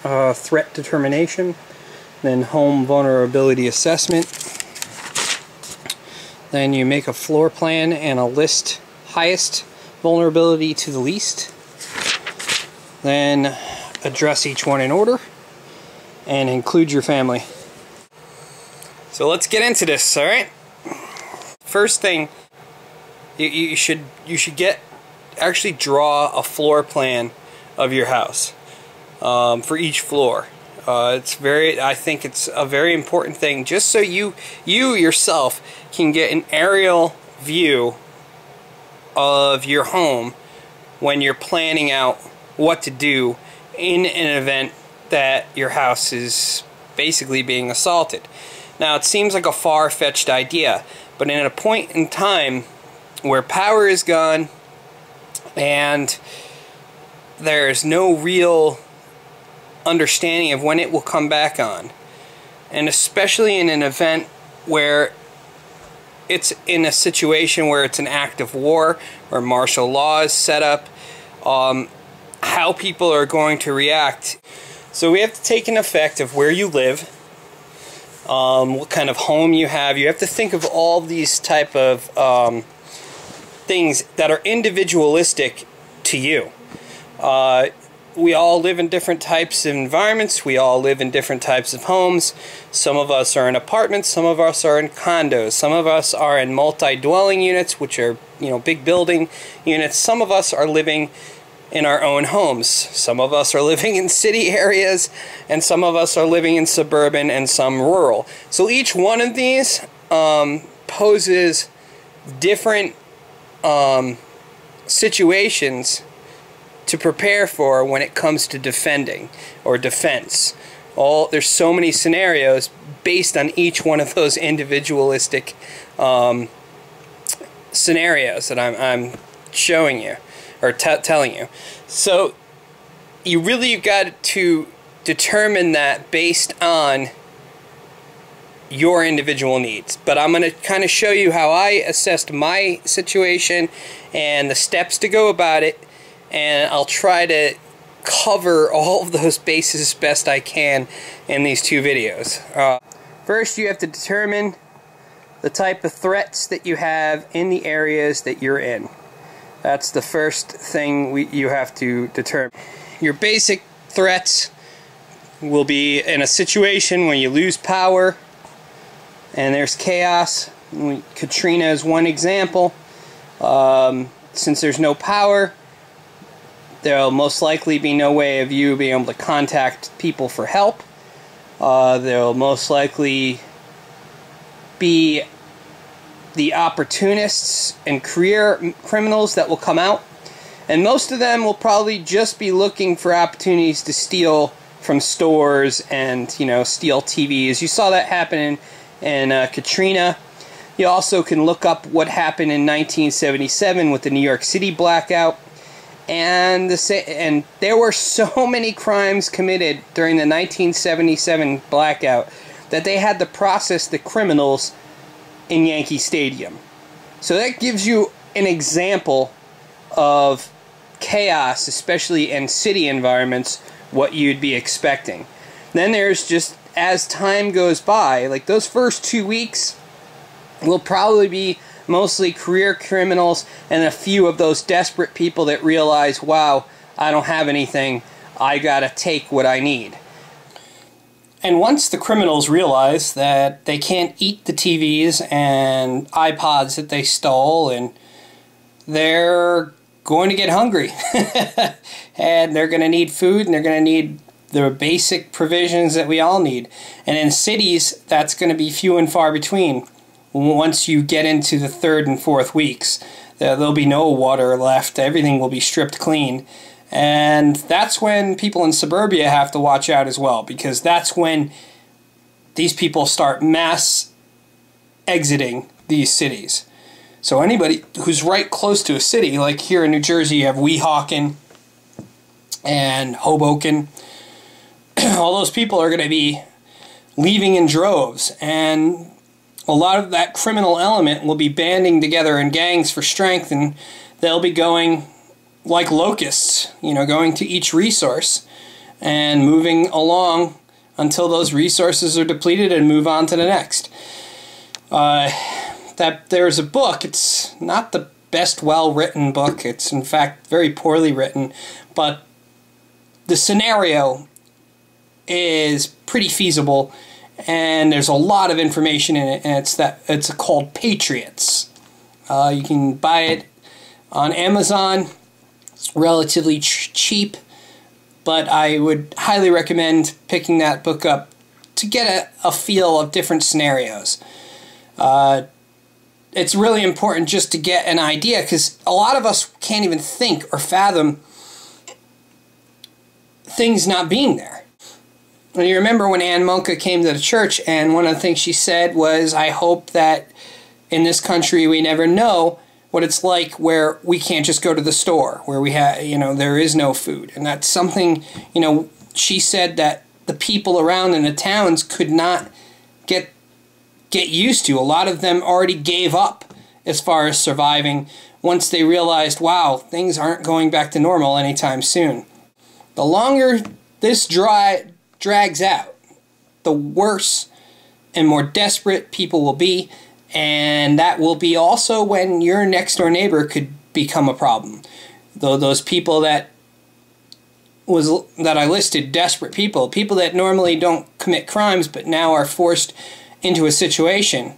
threat determination, then home vulnerability assessment. Then you make a floor plan and a list highest vulnerability to the least. Then address each one in order and include your family. So let's get into this, alright? First thing, you should actually draw a floor plan of your house for each floor. I think it's a very important thing, just so you yourself can get an aerial view of your home when you're planning out what to do in an event that your house is basically being assaulted. Now, it seems like a far-fetched idea, but in a point in time where power is gone and there's no real understanding of when it will come back on, and especially in an event where it's in a situation where it's an act of war or martial law is set up, how people are going to react. So we have to take an effect of where you live, what kind of home you have. You have to think of all these type of things that are individualistic to you. We all live in different types of environments. We all live in different types of homes. Some of us are in apartments. Some of us are in condos. Some of us are in multi-dwelling units, which are, big building units. Some of us are living in our own homes. Some of us are living in city areas, and some of us are living in suburban and some rural. So each one of these poses different situations to prepare for when it comes to defending or defense. There's so many scenarios based on each one of those individualistic scenarios that I'm showing you or telling you. So you've got to determine that based on your individual needs. But I'm going to kind of show you how I assessed my situation and the steps to go about it, and I'll try to cover all of those bases as best I can in these two videos. First, you have to determine the type of threats that you have in the areas that you're in. That's the first thing you have to determine. Your basic threats will be in a situation when you lose power and there's chaos. Katrina is one example. Since there's no power, there'll most likely be no way of you being able to contact people for help. There'll most likely be the opportunists and career criminals that will come out. And most of them will probably just be looking for opportunities to steal from stores and, steal TVs. You saw that happen in Katrina. You also can look up what happened in 1977 with the New York City blackout. And there were so many crimes committed during the 1977 blackout that they had to process the criminals in Yankee Stadium. So that gives you an example of chaos, especially in city environments, what you'd be expecting. Then there's just, as time goes by, like those first 2 weeks will probably be mostly career criminals and a few of those desperate people that realize, wow, I don't have anything, I gotta take what I need. And once the criminals realize that they can't eat the TVs and iPods that they stole, and they're going to get hungry and they're going to need food, and they're going to need the basic provisions that we all need. And in cities, that's going to be few and far between. Once you get into the 3rd and 4th weeks, there'll be no water left. Everything will be stripped clean. And that's when people in suburbia have to watch out as well, because that's when these people start mass exiting these cities. So anybody who's right close to a city, like here in New Jersey, you have Weehawken and Hoboken. All those people are going to be leaving in droves, and a lot of that criminal element will be banding together in gangs for strength, and they'll be going like locusts, going to each resource and moving along until those resources are depleted and move on to the next. That there's a book, it's not the best well-written book, it's in fact very poorly written, but the scenario is pretty feasible and there's a lot of information in it, and it's called Patriots. You can buy it on Amazon. It's relatively cheap, but I would highly recommend picking that book up to get a feel of different scenarios. It's really important just to get an idea, because a lot of us can't even think or fathom things not being there. And you remember when Ann Munka came to the church, and one of the things she said was, I hope that in this country we never know what it's like where we can't just go to the store, where we have, there is no food. And that's something, she said that the people around in the towns could not get used to. A lot of them already gave up as far as surviving once they realized, wow, things aren't going back to normal anytime soon. The longer this drags out, the worse and more desperate people will be, and that will be also when your next door neighbor could become a problem. Though those people that I listed, desperate people that normally don't commit crimes but now are forced into a situation.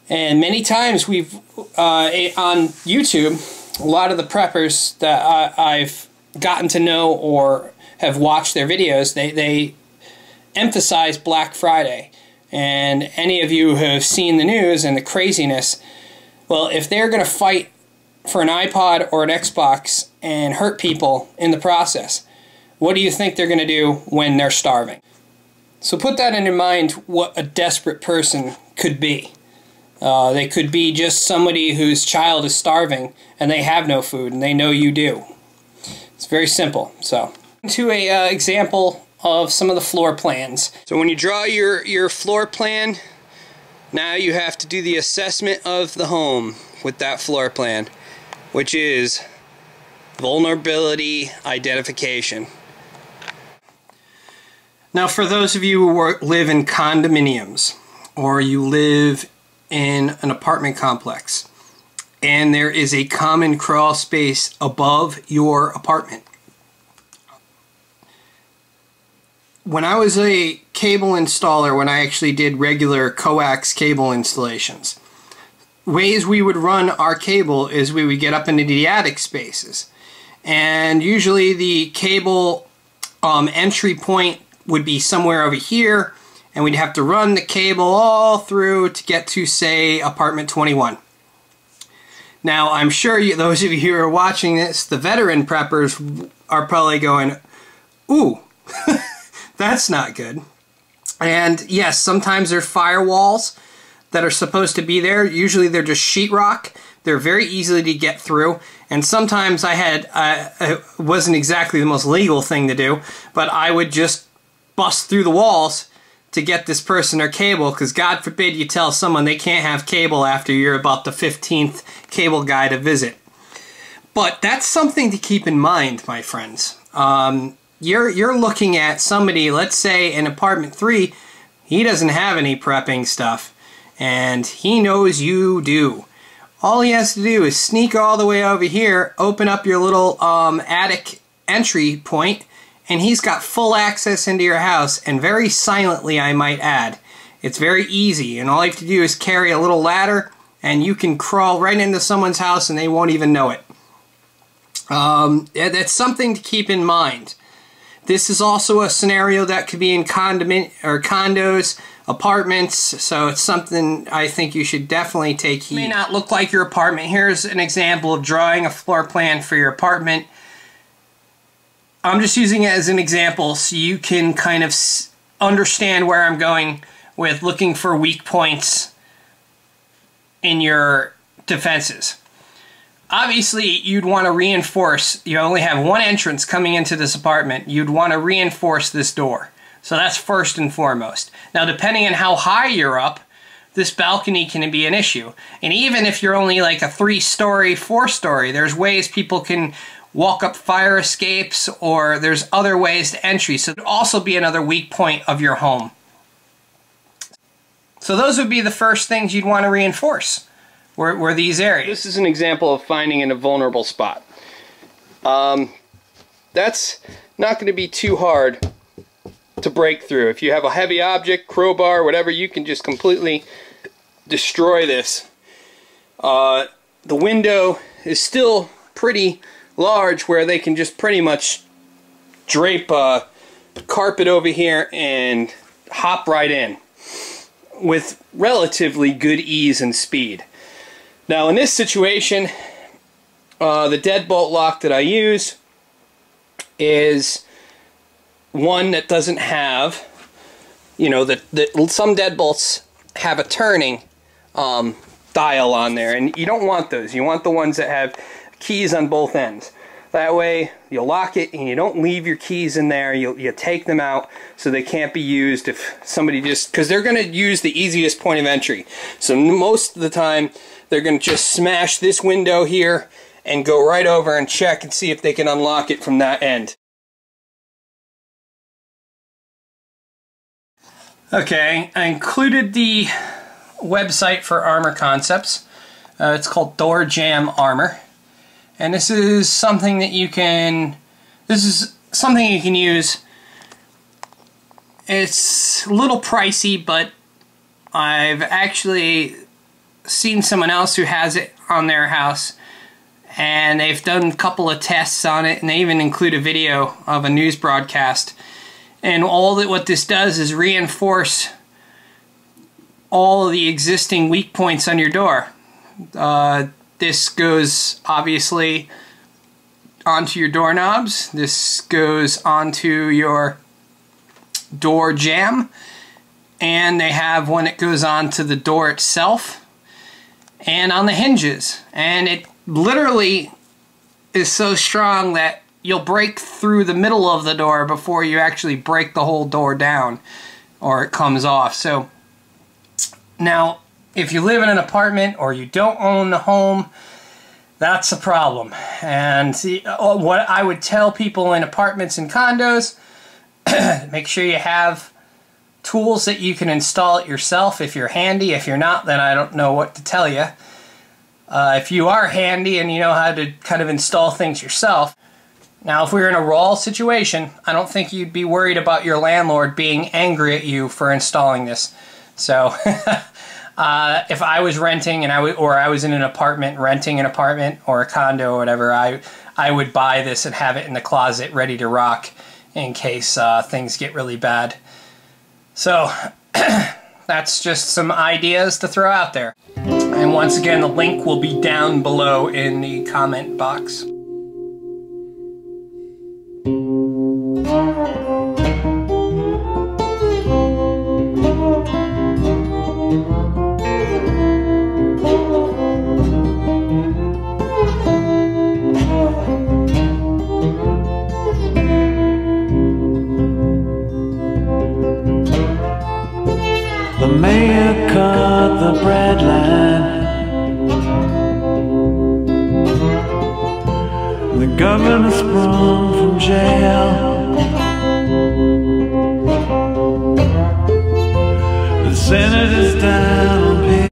And many times we've on YouTube, a lot of the preppers that I've gotten to know or have watched their videos, they emphasize Black Friday. And any of you who have seen the news and the craziness, well, if they're going to fight for an iPod or an Xbox and hurt people in the process, what do you think they're going to do when they're starving? So put that in your mind, what a desperate person could be. They could be just somebody whose child is starving and they have no food and they know you do. It's very simple. So, to a example of some of the floor plans. So when you draw your floor plan, now you have to do the assessment of the home with that floor plan, which is vulnerability identification. Now, for those of you who live in condominiums, or you live in an apartment complex, and there is a common crawl space above your apartment. When I was a cable installer, when I actually did regular coax cable installations, ways we would run our cable is we would get up into the attic spaces. And usually the cable entry point would be somewhere over here, and we'd have to run the cable all through to get to, say, apartment 21. Now, I'm sure those of you who are watching this, the veteran preppers, are probably going, ooh, that's not good. And yes, sometimes there's firewalls that are supposed to be there. Usually they're just sheetrock. They're very easy to get through. And sometimes it wasn't exactly the most legal thing to do, but I would just bust through the walls to get this person their cable, because God forbid you tell someone they can't have cable after you're about the 15th cable guy to visit. But that's something to keep in mind, my friends. You're looking at somebody, let's say in apartment 3, he doesn't have any prepping stuff, and he knows you do. All he has to do is sneak all the way over here, open up your little attic entry point, and he's got full access into your house, and very silently, I might add. It's very easy, and all you have to do is carry a little ladder, and you can crawl right into someone's house and they won't even know it. That's something to keep in mind. This is also a scenario that could be in condos, apartments, so it's something I think you should definitely take heed. It may not look like your apartment. Here's an example of drawing a floor plan for your apartment. I'm just using it as an example so you can kind of understand where I'm going with looking for weak points in your defenses. Obviously, you'd want to reinforce, you only have one entrance coming into this apartment, you'd want to reinforce this door. So that's first and foremost. Now, depending on how high you're up, this balcony can be an issue. And even if you're only like a 3-story, 4-story, there's ways people can walk-up fire escapes, or there's other ways to entry. So it would also be another weak point of your home. So those would be the first things you'd want to reinforce, were these areas. This is an example of finding in a vulnerable spot. That's not going to be too hard to break through. If you have a heavy object, crowbar, whatever, you can just completely destroy this. The window is still pretty large where they can just pretty much drape carpet over here and hop right in with relatively good ease and speed. Now in this situation, the deadbolt lock that I use is one that doesn't have, you know, some deadbolts have a turning dial on there, and you don't want those. You want the ones that have keys on both ends. That way you lock it and you don't leave your keys in there. You take them out so they can't be used if somebody just, because they're going to use the easiest point of entry. So most of the time they're going to just smash this window here and go right over and check and see if they can unlock it from that end. Okay, I included the website for Armor Concepts. It's called Door Jam Armor. And this is something that you can use. It's a little pricey, but I've actually seen someone else who has it on their house, and they've done a couple of tests on it, and they even include a video of a news broadcast. And what this does is reinforce all of the existing weak points on your door. This goes obviously onto your doorknobs. This goes onto your door jamb, and they have one that goes onto the door itself and on the hinges. And it literally is so strong that you'll break through the middle of the door before you actually break the whole door down or it comes off. So now, if you live in an apartment or you don't own a home, that's a problem. And what I would tell people in apartments and condos, make sure you have tools that you can install it yourself if you're handy. If you're not, then I don't know what to tell you. If you are handy and you know how to kind of install things yourself. Now, if we were in a raw situation, I don't think you'd be worried about your landlord being angry at you for installing this. So, if I was renting and I was in an apartment, renting an apartment or a condo or whatever, I would buy this and have it in the closet ready to rock in case things get really bad. So, that's just some ideas to throw out there. And once again, the link will be down below in the comment box. The mayor cut the bread line. The governor sprung from jail. The senators died.